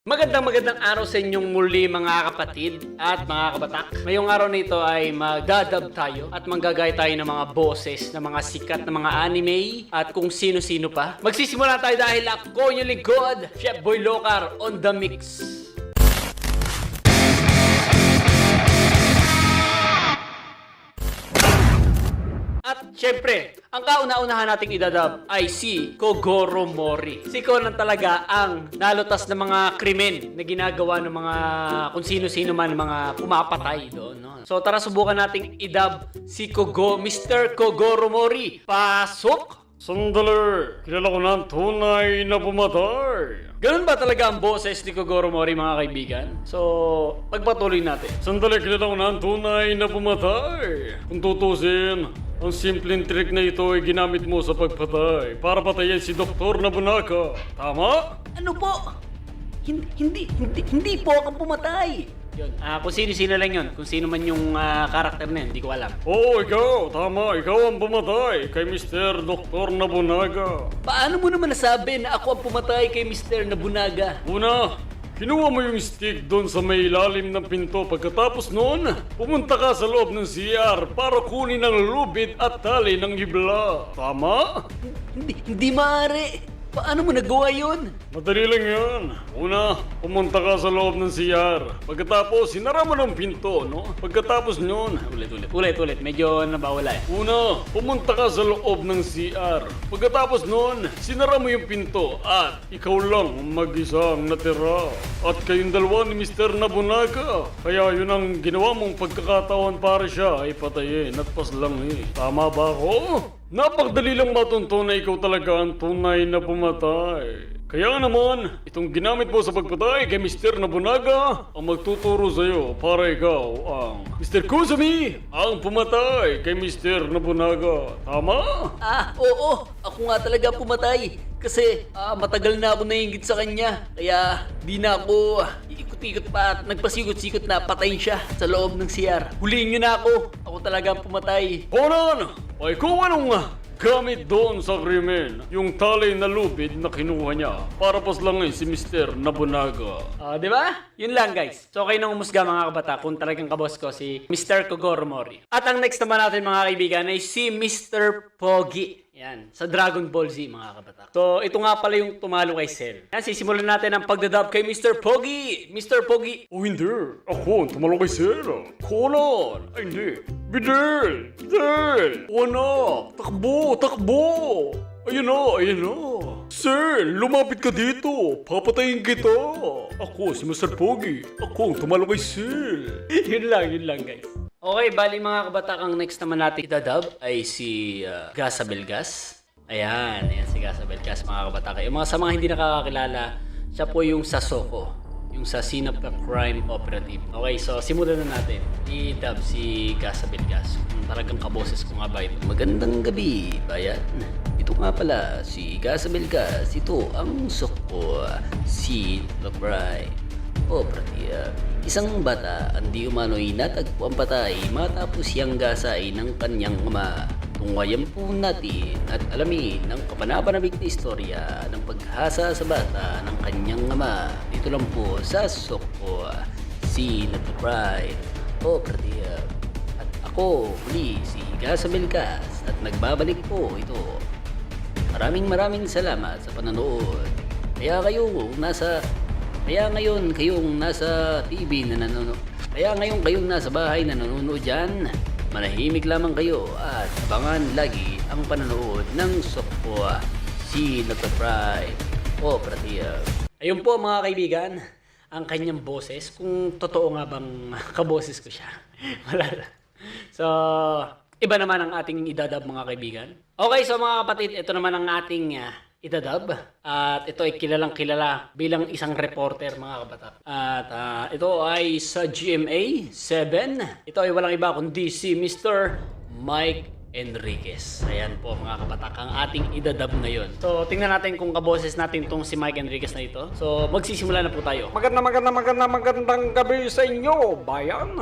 Magandang araw sa inyong muli mga kapatid at mga kabatak. Ngayong araw na ito ay magdadab tayo at manggagaya tayo ng mga boses ng mga sikat na mga anime at kung sino-sino pa. Magsisimula tayo dahil ako yung lingkod, Chef Boy Locar on the mix. At syempre, ang kauna-unahan nating idadab ay si Kogoro Mori. Si Conan talaga ang nalutas ng mga krimen na ginagawa ng mga kung sino-sino man mga pumapatay doon. No? So tara subukan nating idab si Mr. Kogoro Mori. Pasok! Sandali! Kilala ko na ang tunay na pumatay. Ganun ba talaga ang boses ni Kogoro Mori mga kaibigan? So, pagpatuloy natin. Sandali, kilala ko na ang tunay na pumatay. Kung tutusin, ang simpleng trick na ito ay ginamit mo sa pagpatay para patayin si Dr. Nobunaga. Tama? Ano po? Hindi po ako pumatay. Yun. Kung sino-sino lang yun. Kung sino man yung karakter na yun, hindi ko alam. Oo, ikaw. Tama. Ikaw ang pumatay kay Mr. Dr. Nobunaga. Paano mo naman nasabi na ako ang pumatay kay Mr. Nobunaga? Una, kinuha mo yung stick doon sa may ilalim ng pinto. Pagkatapos noon, pumunta ka sa loob ng CR para kunin ang lubid at tali ng hibla. Tama? Hindi maaari. Paano mo nagawa yun? Madali lang yan. Una, pumunta ka sa loob ng CR. Pagkatapos, sinara mo ng pinto, no? Pagkatapos noon, Ulit. Medyo nabawala eh. una, pumunta ka sa loob ng CR. Pagkatapos noon, sinara mo yung pinto at ikaw lang ang mag-isang natira. At kayong dalawa ni Mr. Nobunaga. Kaya yun ang ginawa mong pagkakataon para siya ay patayin at paslangin. Tama ba ako? Napakadali lang matunto na ikaw talaga ang tunay na pumatay. Kaya naman, itong ginamit mo sa pagpatay kay Mr. Nobunaga ang magtuturo sa'yo para ikaw ang Mr. Kusumi ang pumatay kay Mr. Nobunaga. Tama? Oo. Ako nga talaga pumatay. Kasi matagal na ako nainggit sa kanya. Kaya di na ako ikot-ikot pa at nagpasikot-sikot na patayin siya sa loob ng CR. Huliin niyo na ako. Ako talaga ang pumatay. Conan! Ay kung anong gamit doon sa krimen, yung tali na lubid na kinuha niya para paslangin si Mr. Nobunaga. Di ba? Yun lang guys. So kayo nang umusga mga kabata kung talagang kabos ko si Mr. Kogoro Mori. At ang next naman natin mga kaibigan ay si Mr. Pogi. Yan, sa Dragon Ball Z mga kabatak. So, ito nga pala yung tumalo kay Cell. Yan, sisimulan natin ang pagdadab kay Mr. Pogi. Mr. Pogi. Oh, hindi. Ako, tumalo kay Sera. Conan. Ay, hindi. Bidel! Bidel! O anak, Takbo! Ayun na. Sir, lumapit ka dito. Papatayin kita. Ako, si Mr. Pogi. Ako, tumalo kay Sel. yun lang guys. Okay, bali mga kabatak, ang next naman natin idadab ay si Gasa Belgas. Ayan si Gasa Belgas mga kabatak. Yung mga sa mga hindi nakakakilala, siya po yung Sasoko. Yung sa Scene of the Crime Operative. Okay, so simulan na natin. I-dub si Gasa Belgas. Talagang kaboses ko nga ba ito. Magandang gabi, bayan. Ito nga pala, si Gasa Belgas. Ito ang Soko. Scene of the Crime Operative. Isang bata ang di umano'y natagpo ang patay matapos siyang gasay ng kanyang ama. Tunghayan po natin at alamin ang kapanapanabik na istorya ng paghasa sa bata ng kanyang ama. Dito lang po sa Soko, Scene of the Crime Operative. At ako, muli si Gasa Belgas at nagbabalik po ito. Maraming salamat sa panonood. Kaya ngayon kayong nasa TV na nanonood. Kaya ngayon kayong nasa bahay na nanonood dyan, manahimik lamang kayo at abangan lagi ang panonood ng Soko, Scene of the Crime Operative. Ayun po mga kaibigan, ang kanyang boses. Kung totoo nga bang kaboses ko siya. Wala lang. So, iba naman ang ating idadab mga kaibigan. Okay, so mga kapatid, ito naman ang ating idadab. At ito ay kilalang kilala bilang isang reporter mga kabatak. At ito ay sa GMA 7. Ito ay walang iba kundi si Mr. Mike Enriquez. Ayan po mga kabatak ang ating idadab ngayon. So tingnan natin kung kaboses natin itong si Mike Enriquez na ito. So magsisimula na po tayo. Magandang gabi sa inyo, bayan.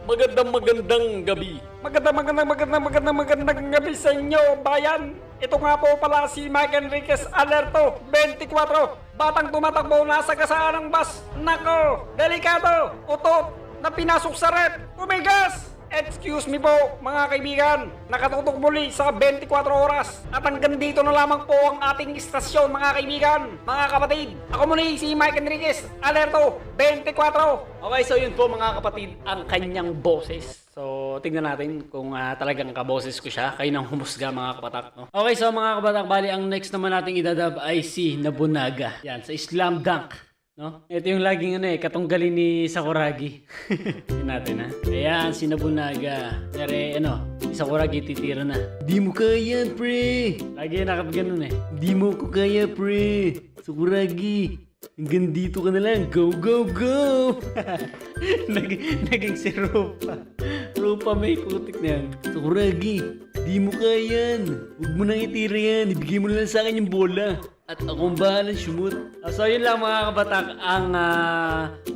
Magandang gabi. Magandang gabi sa inyo, bayan. Ito nga po pala si Mike Enriquez Alerto, 24. Batang tumatakbo nasa gasaan ng bus. Nako, delikado, utot, na pinasok sa rep. Umigas! Excuse me po, mga kaibigan. Nakatutok muli sa 24 oras. At hanggang dito na lamang po ang ating istasyon, mga kaibigan, mga kapatid. Ako muli si Mike Enriquez Alerto, 24. Okay, so yun po mga kapatid, ang kanyang boses. So, tignan natin kung talagang kaboses ko siya. Kayo nang humusga mga kabatak. No? Okay, so mga kabatak, bali ang next naman nating idadab ay si Nobunaga. Yan, sa Slam Dunk. No? Ito yung laging katunggali ni Sakuragi. Tignan natin ha. Ayan, si Nobunaga. Pero si Sakuragi titira na. Di mo kaya, pre. Lagi nakapaganon Di mo ko kaya, pre. Sakuragi. Hanggang dito ka na lang. Go, go, go! Naging si Rupa. Rupa may putik na yan. Sakuragi, di mo kaya yan. Huwag mo nang itira yan. Ibigay mo na lang sa akin yung bola. At akong bahala sumut. So yun lang mga kabatak ang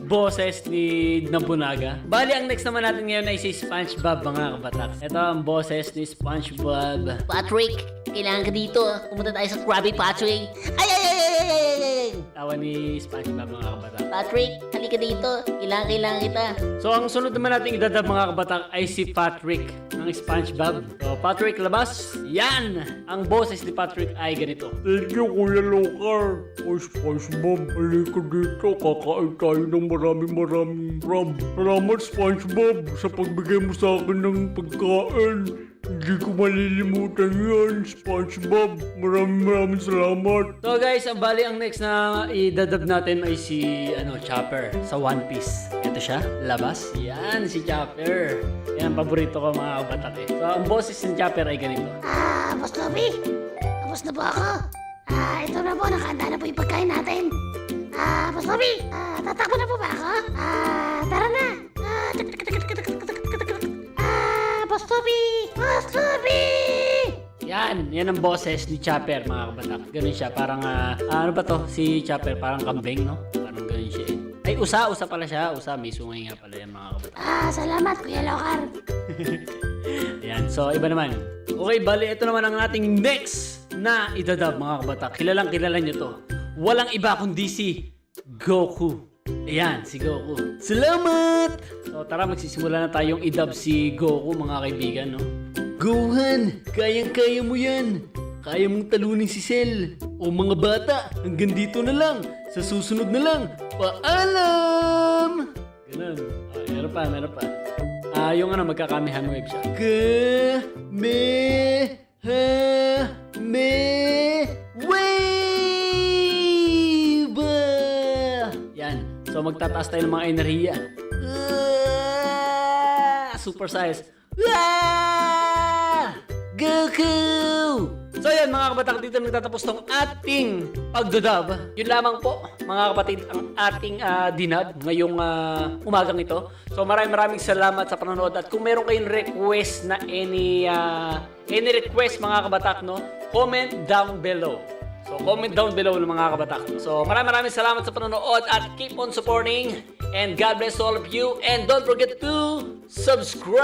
boses ni Nobunaga. Bali ang next naman natin ngayon ay si SpongeBob mga kabatak. Ito ang boses ni SpongeBob. Patrick, kailangan ka dito. Pumunta tayo sa Krabby Patty. Ay! Tawa ni SpongeBob mga kabatak. Patrick, halika dito. Kailangan kita. So ang sunod naman natin idadab mga kabatak ay si Patrick ng SpongeBob. So Patrick, labas. Yan! Ang boses ni Patrick ay ganito. Thank you, Kuya Locar. O SpongeBob, halika dito. Kakain tayo ng maraming crab. Salamat, SpongeBob, sa pagbigay mo sa akin ng pagkain. Hindi ko malilimutan yan, SpongeBob. Maraming salamat. So guys, ang bali ang next na idadab natin ay si Chopper sa One Piece. Ito siya, labas. Yan, si Chopper. Yan ang paborito ko mga kabatak So ang boses ni Chopper ay ganito. Boss Lobby, tapos na po ako. Ito na po, nakahanda na po yung pagkain natin. Boss Lobby, tatakbo na po ba ako? Tara na. Boss Lobby! Boss Lobby! Yan ang boses ni Chopper mga kabatak. Ganun siya, parang ano ba to? Si Chopper parang kambing, no? Parang ganun siya Ay, usa pala siya. Usa, may sungay nga pala yan mga kabatak. Salamat Kuya Locar. Ayan, so iba naman. Okay, bali, ito naman ang ating next na idadab mga kabatak. Kilala nyo to. Walang iba kundi si Goku. Ayan, si Goku. Salamat! So tara, magsisimula na tayong idab si Goku mga kaibigan, no? Gohan, kayang-kaya mo yan. Kaya mong talunin si Cell. O mga bata, hanggang dito na lang. Sa susunod na lang. Paalam! Ganun. Meron pa. Yung magkakamehan wave siya. Wave! Yan. So magtataas tayo ng mga enerhiya. Super size. Goku! So yan mga kabatak, dito nagtatapos tong ating pagdadab. Yun lamang po mga kapatid ang ating dinab ngayong umagang ito. So maraming salamat sa panonood at kung meron kayong request na any request mga kabatak, no, comment down below. So comment down below ng mga kabatak. So maraming salamat sa panonood at keep on supporting and God bless all of you and don't forget to subscribe!